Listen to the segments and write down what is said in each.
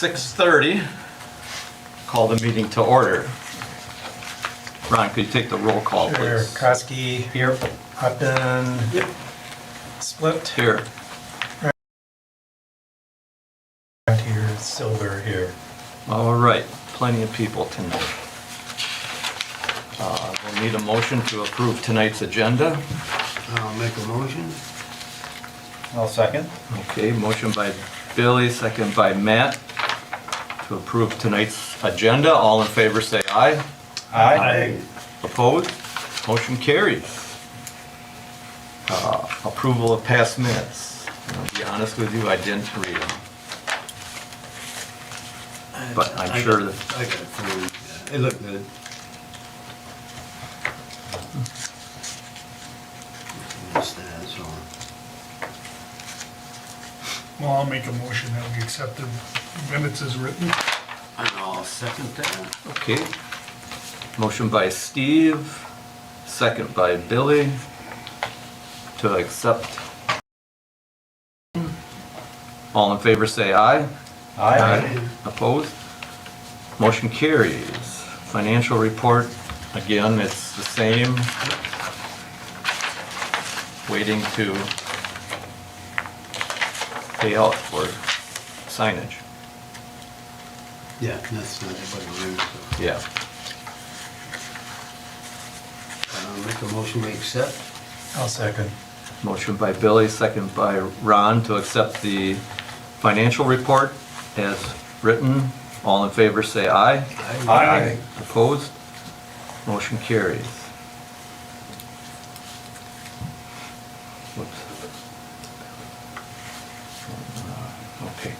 6:30. Call the meeting to order. Ron, could you take the roll call, Sure. please? Koski here, Upton. Yep. Split. Here. Right here, Silver here. All right, plenty of people tonight. We'll need a motion to approve tonight's agenda. I'll make a motion. I'll second. Okay, motion by Billy, second by Matt to approve tonight's agenda. All in favor say aye. Aye. Opposed? Motion carries. Approval of past minutes. And I'll be honest with you, I didn't read them. But I'm sure that, I got it for you. It looked good. What's that, so, Well, I'll make a motion that we accept the minutes as written. and I'll second that. okay. Motion by Steve, second by Billy to accept. All in favor say aye. Opposed? Motion carries. Financial report, again, it's the same. Waiting to pay out for signage. Yeah, that's not everybody room, so. Yeah. I'll make a motion we accept. I'll second. Motion by Billy, second by Ron to accept the financial report as written. All in favor say aye. Aye. Opposed? Motion carries. Whoops. Okay.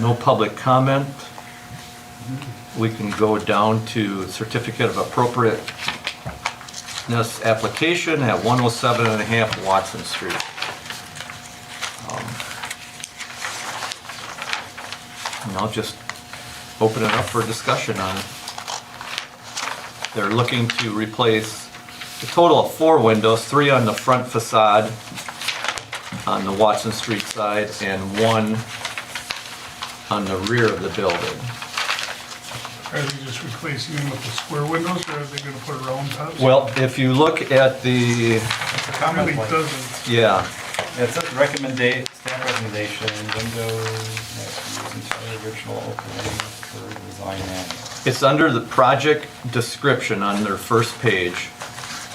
No public comment. We can go down to certificate of appropriateness application at 107.5 Watson Street. And I'll just open it up for discussion on it. They're looking to replace a total of 4 windows, 3 on the front facade on the Watson Street side and 1 on the rear of the building. Are they just replacing them with the square windows, or are they gonna put round tops? Well, if you look at the, It really doesn't. yeah, It says standard recommendation, windows, must use entire original opening for design manual. it's under the project description on their first page.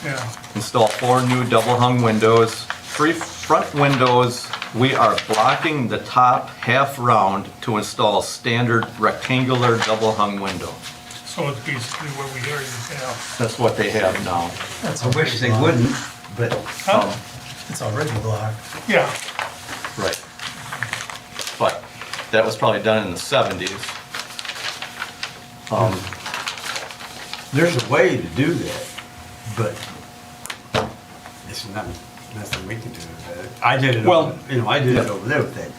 Yeah, Install 4 new double hung windows, 3 front windows. We are blocking the top half round to install standard rectangular double hung window. so it's basically what we already have. That's what they have now. That's I wish they wouldn't, but Um, It's already blocked. Yeah, Right. But that was probably done in the 70s. there's a way to do that, but it's nothing we can do about it. I did it, Well, I did it yeah. over there with that,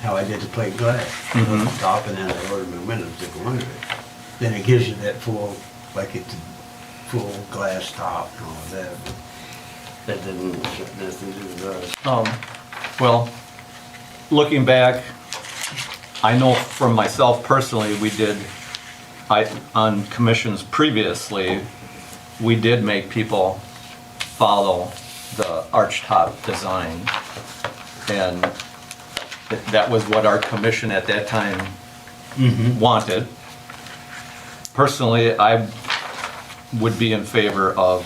how I did the plate glass. Mhm. Top and then I ordered my windows to go under it. Then it gives you that full, like it's a full glass top and all of that. but That didn't, nothing to do with us. Well, looking back, I know from myself personally, on commissions previously, we did make people follow the arch top design. And that was what our commission at that time wanted. Personally, I would be in favor of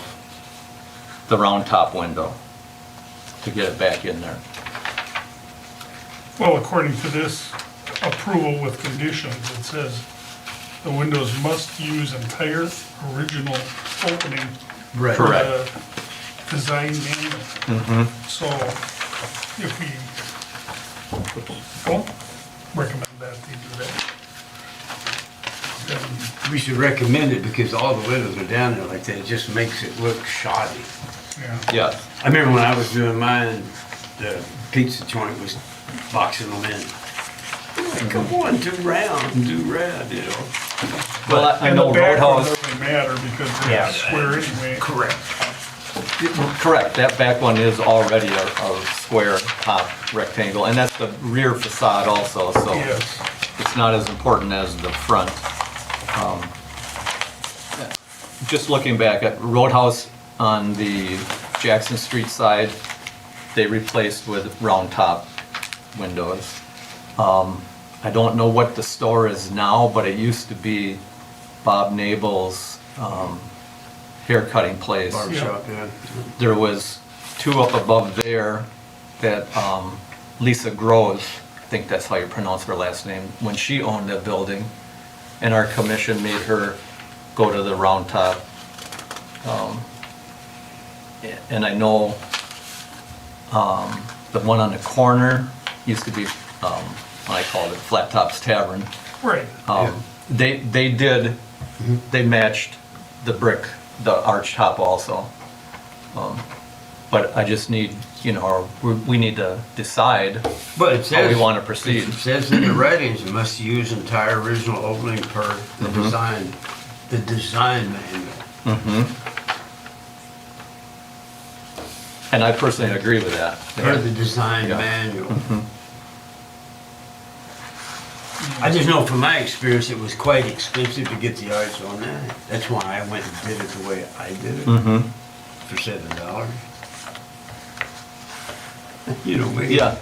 the round top window to get it back in there. well, according to this approval with conditions, it says the windows must use entire original opening Right. for Correct. the design manual. So if we don't recommend that they do that, then, We should recommend it because all the windows are down there like that. It just makes it look shoddy. yeah. Yeah, I remember when I was doing mine, the pizza joint was boxing them in. Like, come on, do round, you know? well, I And the know back one Roadhouse, doesn't matter because Yeah. they're square anyway. Correct. correct, that back one is already a square top rectangle, and that's the rear facade also, so. Yes, it's not as important as the front. Um, Just looking back at Roadhouse on the Jackson Street side, they replaced with round top windows. I don't know what the store is now, but it used to be Bob Nable's hair cutting place. Barbershop, yeah. There was two up above there that Lisa Groves, I think that's how you pronounce her last name, when she owned that building, and our commission made her go to the round top. And I know the one on the corner used to be, I called it Flat Tops Tavern. Right. They did, they matched the brick, the arch top also. But I just need, you know, we need to decide But it how says. we want to proceed. It says in the writings, you must use entire original opening per the design manual. And I personally agree with that. Per the design Yeah. manual. I just know from my experience, it was quite expensive to get the arch on that. That's why I went and did it the way I did it, for $7. You know me. Yeah,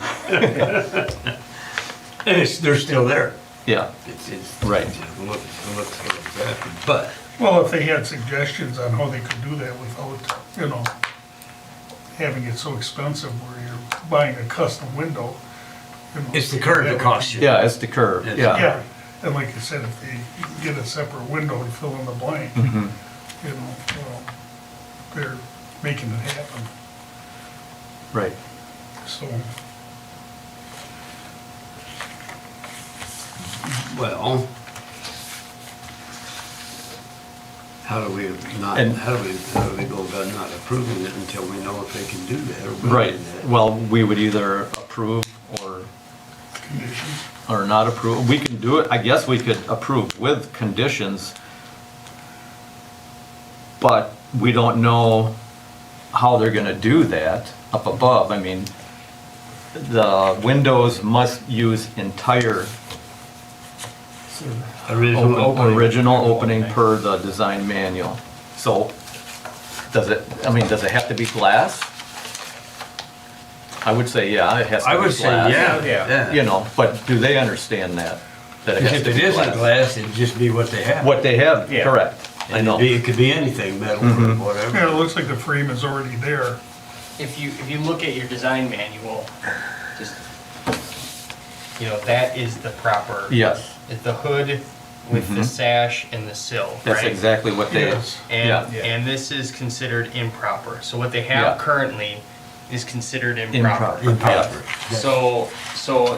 And they're still there. yeah, It's Right. It looks exactly, but Well, if they had suggestions on how they could do that without, you know, having it so expensive where you're buying a custom window. You know, it's the curve that costs you. yeah, it's the curve, yeah. Yeah, and like you said, if they get a separate window to fill in the blank, you know, well, they're making it happen, Right. so. Well, how do we not, And- how do we go about not approving it until we know if they can do that or will Right, do that? well, we would either approve Conditions. or not approve. We can do it, I guess we could approve with conditions, but we don't know how they're gonna do that up above. I mean, the windows must use entire original opening per the design manual. So, does it have to be glass? I would say, yeah, it has to be I glass. would say, yeah. You know, but do they understand that? That it has If to it be isn't glass? glass, it'd just be what they have. What they have, Yeah. correct. I And know. it could be anything, metal or Yeah, whatever. it looks like the frame is already there. If you look at your design manual, just, you know, that is the proper. Yes, Is the hood with the sash and the sill, that's right? exactly what they, Yes. yeah, And this is considered improper. So what they Yeah. have currently is considered improper. Improper. So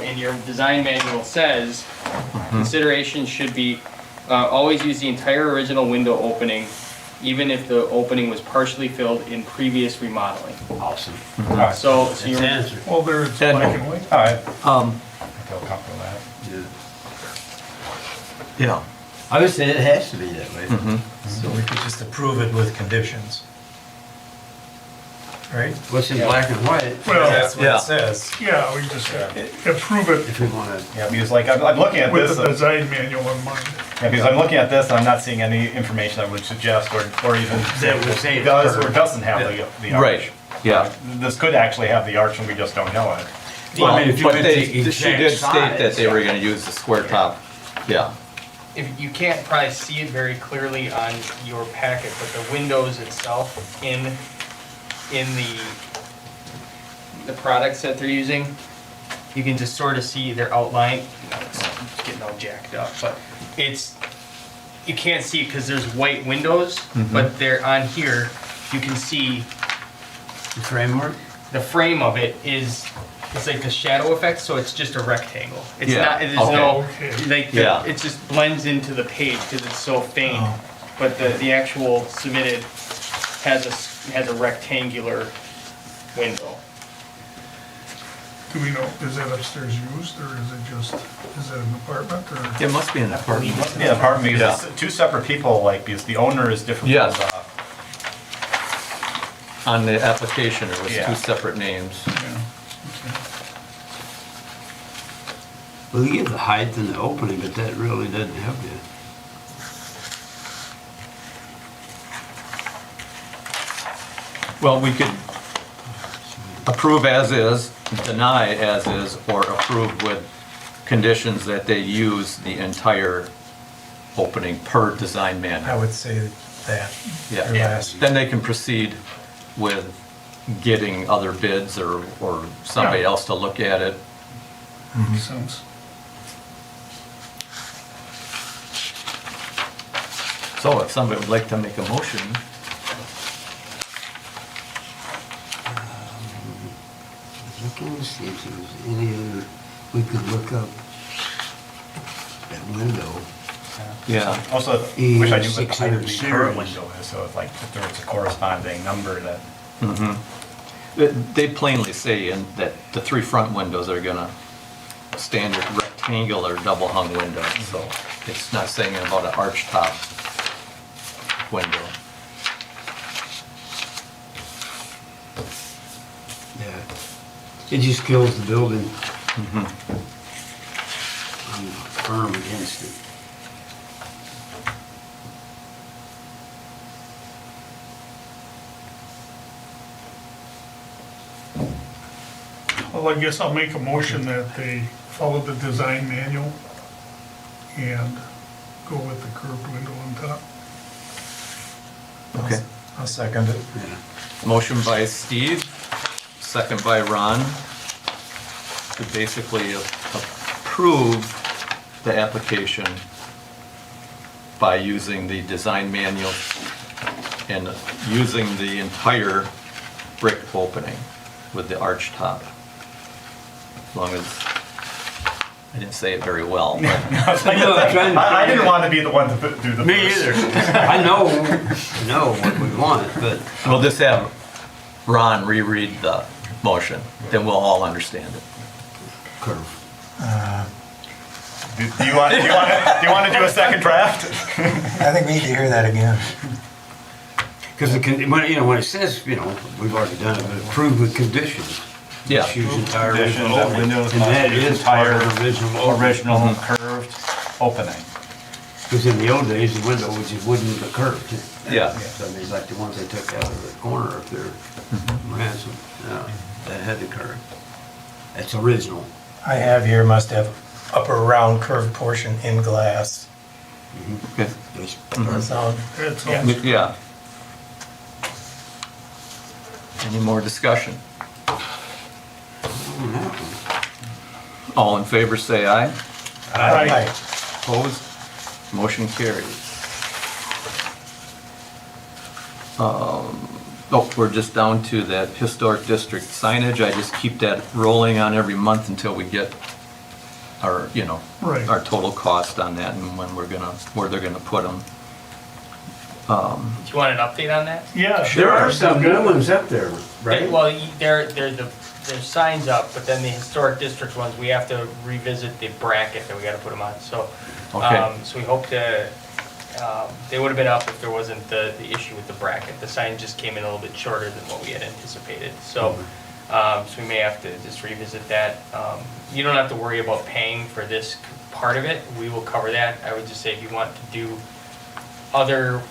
in your design manual says, Mm-hmm. consideration should be, always use the entire original window opening, even if the opening was partially filled in previous remodeling. Awesome. All right, So That's the you're, answer. Well, there it's And- black and white. all right, Um, I feel comfortable with that. Yeah. yeah. I would say it has to be that way. So we could just approve it with conditions. Right? What's in black and white, Well, That's what Yeah. it says. yeah, we just approve it if we wanna, Yeah, because like, I'm looking at with this, the design manual in mind. yeah, because I'm looking at this and I'm not seeing any information that would suggest or even That would say it's does or curved. doesn't have the arch. Right, yeah. This could actually have the arch and we just don't know it. Well, I mean, if you But went they, the she exact did state that size. they were gonna use the square top, yeah. if you can't probably see it very clearly on your packet, but the windows itself in the products that they're using, you can just sort of see their outline. You know, it's getting all jacked up, but you can't see it because there's white windows, but they're on here. You can see the framework. the frame of it is, it's like the shadow effect, so it's just a rectangle. It's Yeah, not, there's okay. no, Okay. like, Yeah. it just blends into the page because it's so faint. Oh. But the actual submitted has a rectangular window. Do we know, is that upstairs used, or is it just, is it an apartment, or? It must be an apartment. Must be an apartment Yeah. because it's two separate people, like, because the owner is different Yes. from On the application, it was Yeah. two separate names. Yeah, okay. Well, you give the height and the opening, but that really doesn't help you. Well, we could approve as is, deny as is, or approve with conditions that they use the entire opening per design I manual. would say that. Yeah. your last- Then they can proceed with getting other bids or somebody Yeah. else to look at it. Makes sense. So if somebody would like to make a motion, Looking to see if there's any other, we could look up that window. yeah. Also, wish I knew what the height of the 600 current series. window is, so if there's a corresponding number that, Mhm. They plainly say in that the three front windows are gonna standard rectangular double hung windows, so it's not saying about an arch top window. Yeah. It just kills the building. Mhm. I'm firm against it. Well, I guess I'll make a motion that they follow the design manual and go with the curved window on top. Okay. I'll second it. Yeah. Motion by Steve, second by Ron, to basically approve the application by using the design manual and using the entire brick opening with the arch top. As long as, I didn't say it very well, but I didn't want to be the one to do the. Me first. either. I know what we want, but we'll just have Ron reread the motion, then we'll all understand it. curve. Do you want to do a second draft? I think we need to hear that again. Because when it says, we've already done it, but approved with conditions. Yeah. Just use entire Conditions original that opening. windows And must that use is part entire of the original opening. Original curved opening. Because in the old days, the window was just wouldn't have curved. Yeah. So I mean, like the ones they took out of the corner up there, ransom, that had the curve. That's original. I have here must have upper round curved portion in glass. Okay. Just- Does that sound? That's Yeah. all. Yeah. Any more discussion? on that one. All in favor, say aye. Aye. Opposed? Motion carries. Oh, we're just down to that historic district signage. I just keep that rolling on every month until we get our, Right. our total cost on that and when where they're gonna put them. Do you want an update on that? Yeah. There are some good ones up there, right? Well, there's signs up, but then the historic district ones, we have to revisit the bracket that we gotta put them on, so. Okay. So we hope to, they would've been up if there wasn't the issue with the bracket. The sign just came in a little bit shorter than what we had anticipated, so, so we may have to just revisit that. You don't have to worry about paying for this part of it, we will cover that. I would just say if you want to do other,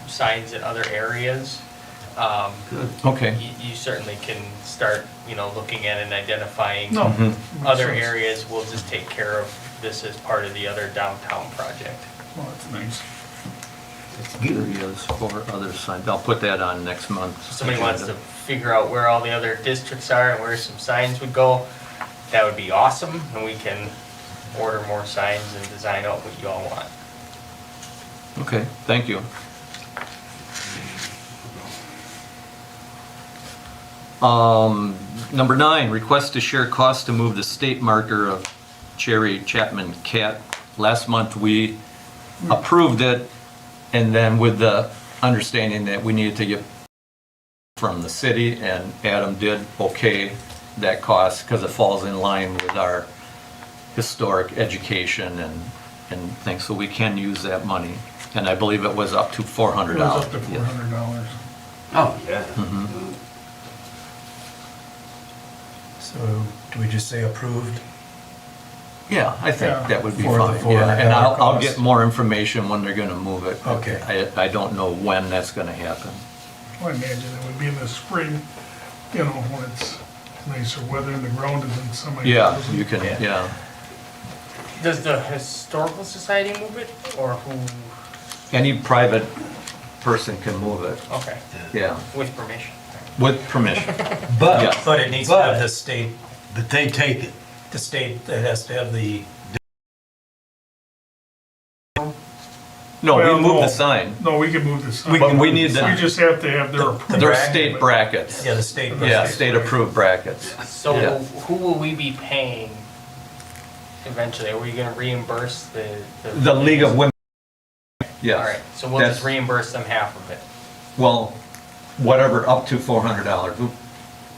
signs in other areas, Good. Okay. you certainly can start, looking at and identifying No. Mhm. other Makes sense. areas. We'll just take care of this as part of the other downtown project. Well, that's nice. Areas for other signs. I'll put that on next month. If somebody wants to figure out where all the other districts are and where some signs would go, that would be awesome, and we can order more signs and design out what you all want. Okay, thank you. Number 9, request to share costs to move the state marker of Cherry Chapman Cat. Last month, we approved it, and then with the understanding that we needed to get from the city, and Adam did okay that cost, because it falls in line with our historic education and things, so we can use that money. And I believe it was up to $400. It was up to Yeah. $400. Oh, yeah. Mhm. So do we just say approved? Yeah, I think Yeah. that would be For the fine, yeah, and $400 I'll get cost. more information when they're gonna move it. Okay. I don't know when that's gonna happen. I imagine it would be in the spring, you know, when it's nicer weather and the ground isn't semi. Yeah, you can, Yeah. yeah. Does the historical society move it, or who? Any private person can move it, Okay, yeah, with permission. with permission. But, Yeah. but it needs to have But- the state, But they take it. the state that has to have the, No, Well, we move no. the sign, No, we can move this. but we need We the, just have to have their The approval. their bracket. state brackets. yeah, the state. Yeah, state approved brackets. So Yeah. who will we be paying eventually? Are we gonna reimburse The League of Women, All yes. right, so we'll That's- just reimburse them half of it. Well, whatever, up to $400,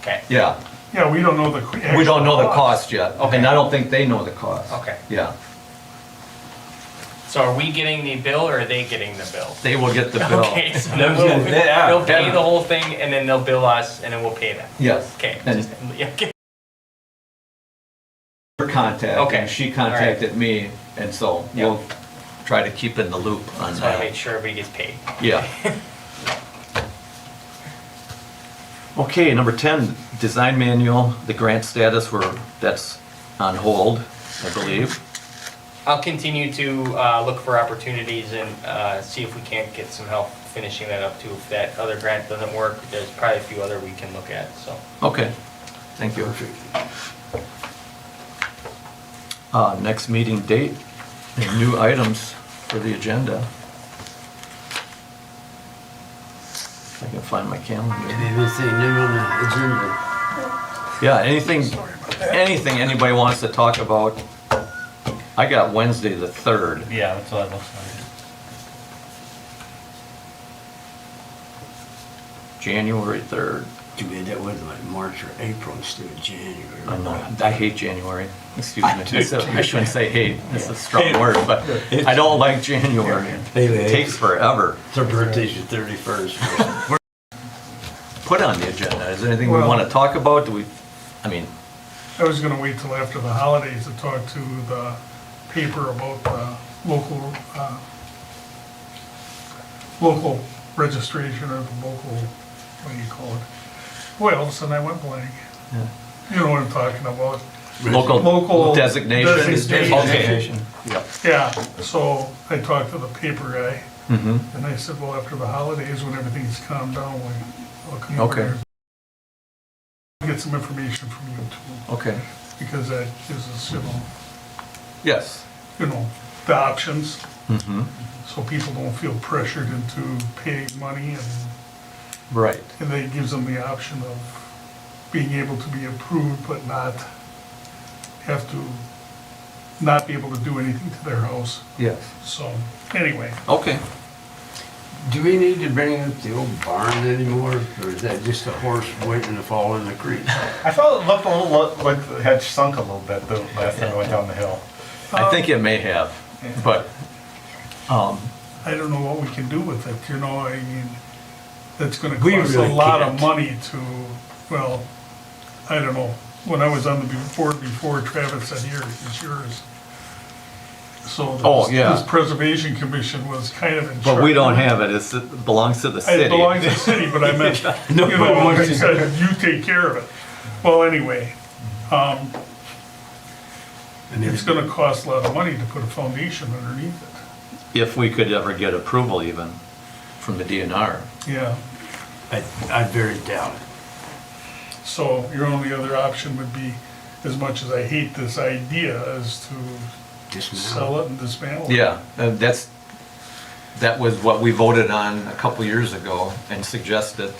Okay. yeah. Yeah, we don't know the. We don't know the actual cost yet, Okay. and I don't think they know the cost. Okay. Yeah, So are we getting the bill or are they getting the bill? they will get the bill. Okay, so That then was gonna- yeah. they'll pay the whole thing and then they'll bill us and then we'll pay them. Yes. Okay. And just- yeah, okay. her contact, Okay. and she All right. contacted me, and so Yeah. we'll try to keep in the loop on Just wanna that. make sure everybody gets paid. Yeah. Okay, number 10, design manual, the grant status, that's on hold, I believe. I'll continue to look for opportunities and see if we can't get some help finishing that up too. If that other grant doesn't work, there's probably a few other we can look at, so. Okay, thank you. Next meeting date and new items for the agenda. If I can find my calendar. Anything new on the agenda? Yeah, anything anybody wants to talk about. I got Wednesday the 3rd. Yeah, that's what it looks like. January 3rd. Too bad that wasn't like March or April instead of January. I know, I hate January, excuse me. I shouldn't say hate, it's a strong word, but I don't like January. It takes forever. Their birthday's the 31st. Put on the agenda, is there anything we Well- want to talk about? Do we, I mean, I was gonna wait till after the holidays to talk to the paper about the local registration or the local, what do you call it? Boy, all of a sudden I went blank. Yeah. You know what I'm talking about? local Local designation? designation. Yep. Yeah, so I talked to the paper guy, Mm-hmm, and I said, well, after the holidays, when everything's calmed down, I'll come over Okay. there. Get some information from you too, okay, because that gives us, yes. you know, the options, Mm-hmm, so people don't feel pressured into paying money, right, and that gives them the option of being able to be approved, but not have to, not be able to do anything to their house. yes, So, anyway, okay. Do we need to bring up the old barn anymore, or is that just a horse waiting to fall in the creek? I felt it looked a little like it had sunk a little bit the last time I went down the hill. I think it may have, but, I don't know what we can do with it, you know, I mean, that's gonna We cost a really lot of can't. money to, well, I don't know. When I was on the board before, Travis said, here, it's yours. So Oh, yeah. this Preservation Commission was kind of in charge. but we don't have it, it belongs to the city. It belongs to the city, but I meant, you Nobody know, wants I to- said, you take care of it. Well, anyway, And it's gonna cost a lot of money to put a foundation underneath it. If we could ever get approval even from the DNR. Yeah, I very doubt it. so your only other option would be, as much as I hate this idea, is to sell it and dismantle it. Yeah, that was what we voted on a couple years ago and suggested,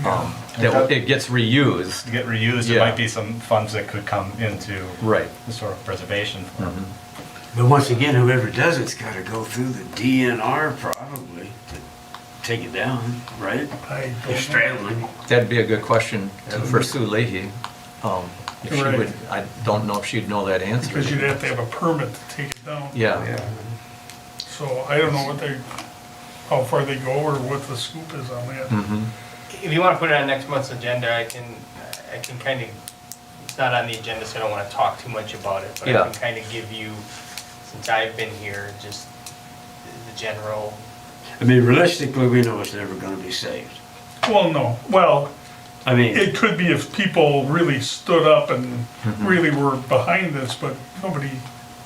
that it gets reused. To get reused, Yeah. there might be some funds that could come into Right. historic preservation for Mhm. But once again, whoever does it's gotta go through the DNR probably to take it down, right? I They're don't know. straddling. That'd be a good question for Sue Leahy. If she Right. would, I don't know if she'd know that answer. Because you'd have to have a permit to take it down. Yeah, So I don't know how far they go or what the scoop is on that. mhm, If you wanna put it on next month's agenda, I can kind of it's not on the agenda, so I don't wanna talk too much about it, but Yeah. I can kinda give you, since I've been here, just the general. I mean, realistically, we know it's never gonna be saved. Well, no, well, I mean, it could be if people really stood up and Mm-hmm. really were behind this, but nobody,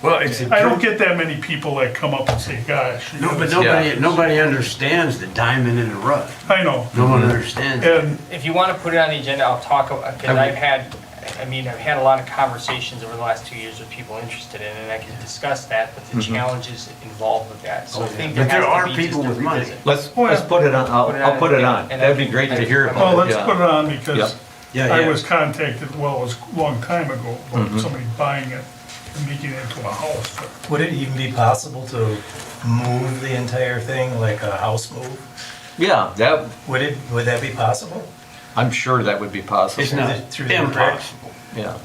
well, it's. I don't get that many people that come up and say, gosh. you No, but gotta- nobody understands the diamond in the rough. I know, No one understands it. and, If you wanna put it on the agenda, I'll talk, because I've had a lot of conversations over the last 2 years with people interested in it, and I can discuss that, but the challenges involved with that, so I think But there has to are be just people a with money. revisit. Let's put it on, I'll put it on. And That'd be great to hear well, about it, let's put it yeah. on because Yeah, I yeah. was contacted, well, it was a long time ago, Mm-hmm. about somebody buying it and making it into a house, but Would it even be possible to move the entire thing like a house move? Yeah, Would that be possible? I'm sure that would be possible. It's not through the impossible, Yeah,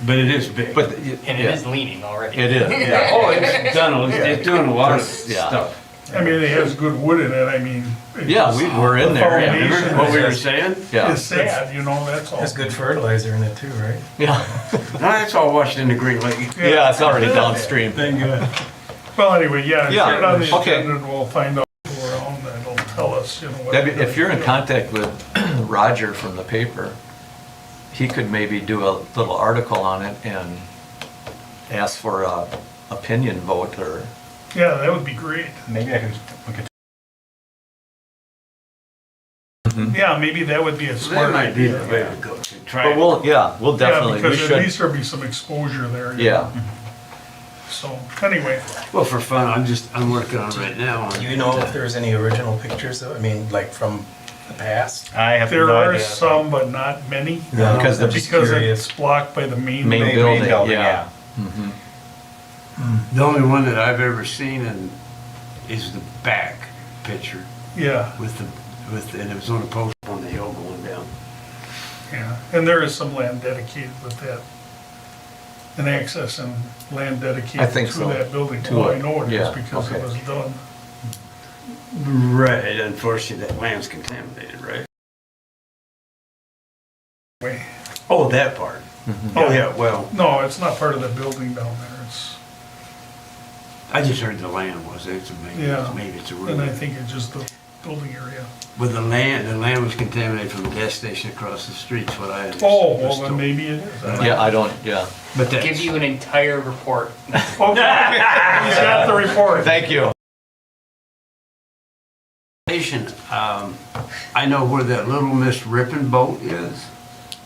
but it is big. but, And it yeah, is leaning already. it is, yeah. Oh, it's done, it's doing a lot of Yeah. stuff. I mean, it has good wood in it, I mean. it's Yeah, just- we're in there, The yeah. foundation Remember what we were is- saying? Yeah, It's sad, you know, that's all. There's good fertilizer in it too, right? yeah, No, that's all washed in the Green Lake. yeah, it's already downstream. Well, anyway, yeah, Yeah, get it on the okay. agenda and we'll find out who around that'll tell us, you know. what That'd be- we're If you're in gonna do. contact with Roger from the paper, he could maybe do a little article on it and ask for a opinion vote or, Yeah, that would be great. Maybe we could Yeah, maybe that would be a That smart might be the way idea. to go, to try. but we'll, yeah, we'll Yeah, definitely, we because at should, least there'll be some exposure there. you yeah. know. So, anyway, Well, for fun, I'm working on it right now. on- Do you know if there's any original pictures, though? I mean, like from the past? I have there no are idea. some, but not many. No, Because I'm just Because curious. it's blocked by the main. Main road. building, yeah. Mhm. The only one that I've ever seen is the back picture Yeah, and it was on a post on the hill going down. yeah, and there is some land dedicated with that. An access and land I dedicated think to so. that building. To Well, I it, know it is yeah, because it okay. was done. Right, unfortunately, that land's contaminated, right? Way. Oh, that part. Oh, yeah, well, No, it's not part of the building down there, it's, I just heard the land was, Yeah. maybe it's a and I rumor. think it's just the building area. But the land was contaminated from the gas station across the street, is what I understood. Oh, well, then maybe it is. Yeah, I don't, yeah. But Give that's, you an entire report. Okay, he's got the report. Thank you. I know where that Little Miss Ripon boat is.